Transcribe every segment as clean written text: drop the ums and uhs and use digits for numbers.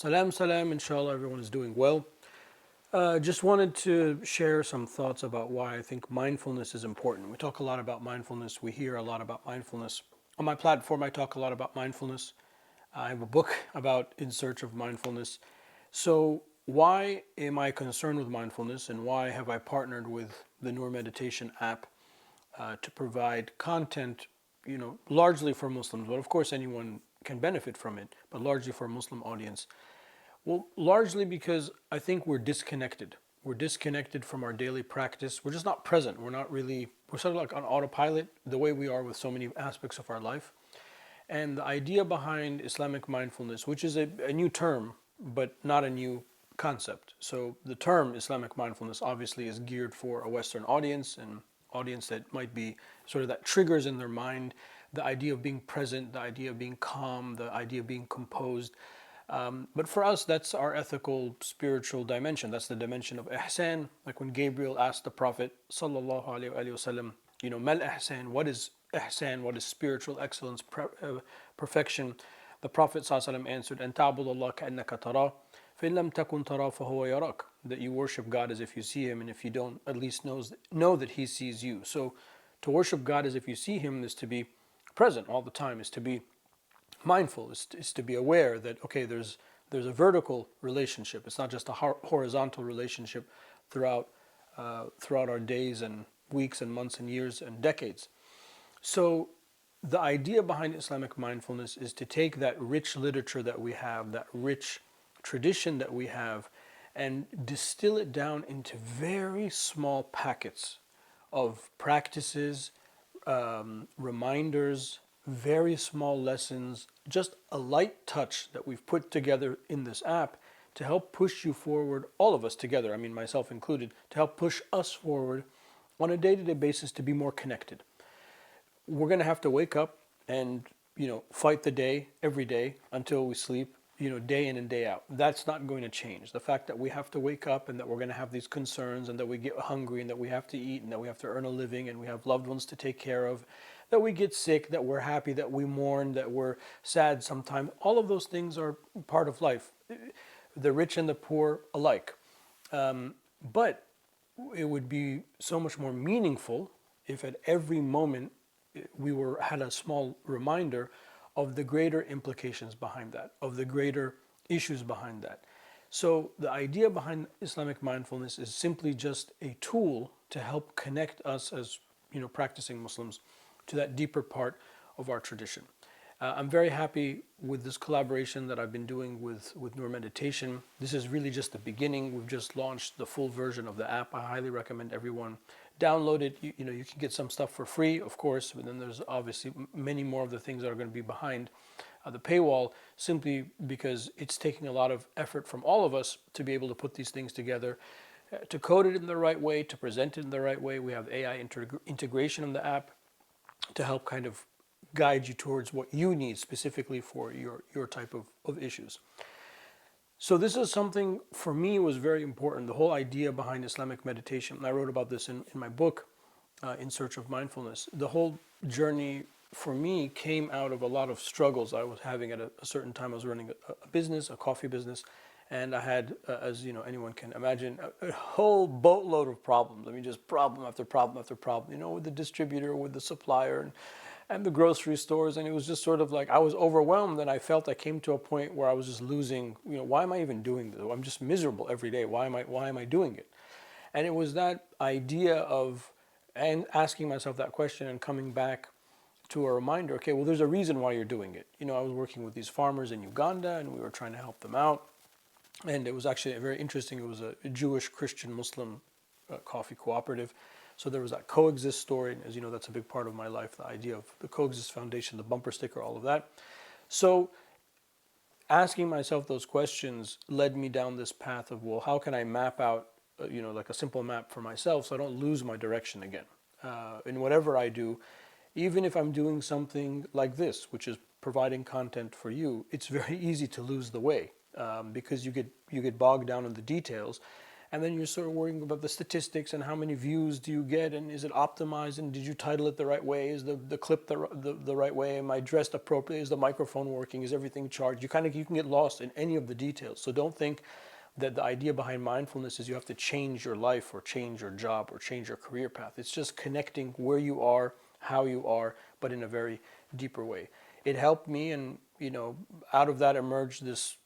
Salam, salam. Inshallah, everyone is doing well. Just wanted to share some thoughts about why I think mindfulness is important. We talk a lot about mindfulness, we hear a lot about mindfulness. On my platform, I talk a lot about mindfulness. I have a book about In Search of Mindfulness. So, why am I concerned with mindfulness and why have I partnered with the Noor Meditation app to provide content, largely for Muslims, but of course anyone can benefit from it, but largely for a Muslim audience? Well, largely because I think we're disconnected. We're disconnected from our daily practice. We're just not present. We're sort of like on autopilot, the way we are with so many aspects of our life. And the idea behind Islamic mindfulness, which is a new term, but not a new concept. So the term Islamic mindfulness obviously is geared for a Western audience, and audience that might be sort of that triggers in their mind the idea of being present, the idea of being calm, the idea of being composed. But for us, that's our ethical, spiritual dimension. That's the dimension of ihsan. Like when Gabriel asked the Prophet, sallallahu alaihi wasallam, mal ihsan, what is ihsan, what is spiritual excellence, perfection? The Prophet sallallahu alaihi wasallam answered, "An ta'budallah ka'annaka tarah, فإن لم تكن تراه فهو يراك." That you worship God as if you see Him, and if you don't, at least know that He sees you. So, to worship God as if you see Him is to be present all the time, is to be mindful, is to be aware that okay, there's a vertical relationship. It's not just a horizontal relationship throughout throughout our days and weeks and months and years and decades. So the idea behind Islamic mindfulness is to take that rich literature that we have, that rich tradition that we have, and distill it down into very small packets of practices, reminders, very small lessons, just a light touch that we've put together in this app to help push you forward, all of us together, I mean myself included, to help push us forward on a day-to-day basis to be more connected. We're going to have to wake up and, fight the day every day until we sleep, day in and day out. That's not going to change. The fact that we have to wake up and that we're going to have these concerns and that we get hungry and that we have to eat and that we have to earn a living and we have loved ones to take care of, that we get sick, that we're happy, that we mourn, that we're sad sometimes. All of those things are part of life, the rich and the poor alike. But it would be so much more meaningful if at every moment had a small reminder of the greater implications behind that, of the greater issues behind that. So the idea behind Islamic mindfulness is simply just a tool to help connect us as practicing Muslims to that deeper part of our tradition. I'm very happy with this collaboration that I've been doing with Noor Meditation. This is really just the beginning. We've just launched the full version of the app. I highly recommend everyone download it. You can get some stuff for free, of course, but then there's obviously many more of the things that are going to be behind the paywall, simply because it's taking a lot of effort from all of us to be able to put these things together, to code it in the right way, to present it in the right way. We have AI integration in the app to help kind of guide you towards what you need specifically for your type of issues. So this is something for me was very important. The whole idea behind Islamic meditation, and I wrote about this in my book, In Search of Mindfulness. The whole journey for me came out of a lot of struggles I was having at a certain time. I was running a business, a coffee business, and I had, as anyone can imagine, a whole boatload of problems. I mean, just problem after problem after problem, with the distributor, with the supplier, and the grocery stores. And it was just sort of like I was overwhelmed, and I felt I came to a point where I was just losing, why am I even doing this? I'm just miserable every day. Why am I doing it? And it was that idea of, and asking myself that question and coming back to a reminder, okay, well, there's a reason why you're doing it. I was working with these farmers in Uganda, and we were trying to help them out. And it was actually very interesting. It was a Jewish, Christian, Muslim coffee cooperative. So there was that coexist story. And as you know, that's a big part of my life, the idea of the coexist foundation, the bumper sticker, all of that. So asking myself those questions led me down this path of, well, how can I map out, like a simple map for myself so I don't lose my direction again. In whatever I do, even if I'm doing something like this, which is providing content for you, it's very easy to lose the way. Because you get bogged down in the details, and then you're sort of worrying about the statistics and how many views do you get, and is it optimized, and did you title it the right way, is the clip the right way, am I dressed appropriately, is the microphone working, is everything charged? You can get lost in any of the details. So don't think that the idea behind mindfulness is you have to change your life or change your job or change your career path. It's just connecting where you are, how you are, but in a very deeper way. It helped me, and out of that emerged this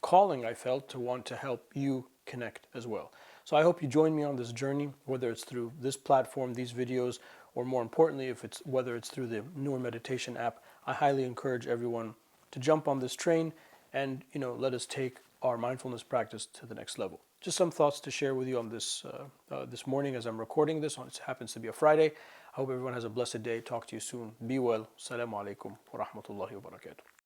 calling I felt to want to help you connect as well. So I hope you join me on this journey, whether it's through this platform, these videos, or more importantly, whether it's through the Noor Meditation app. I highly encourage everyone to jump on this train and let us take our mindfulness practice to the next level. Just some thoughts to share with you on this morning as I'm recording this. It happens to be a Friday. I hope everyone has a blessed day. Talk to you soon. Be well. Assalamu alaikum wa rahmatullahi wa barakatuh.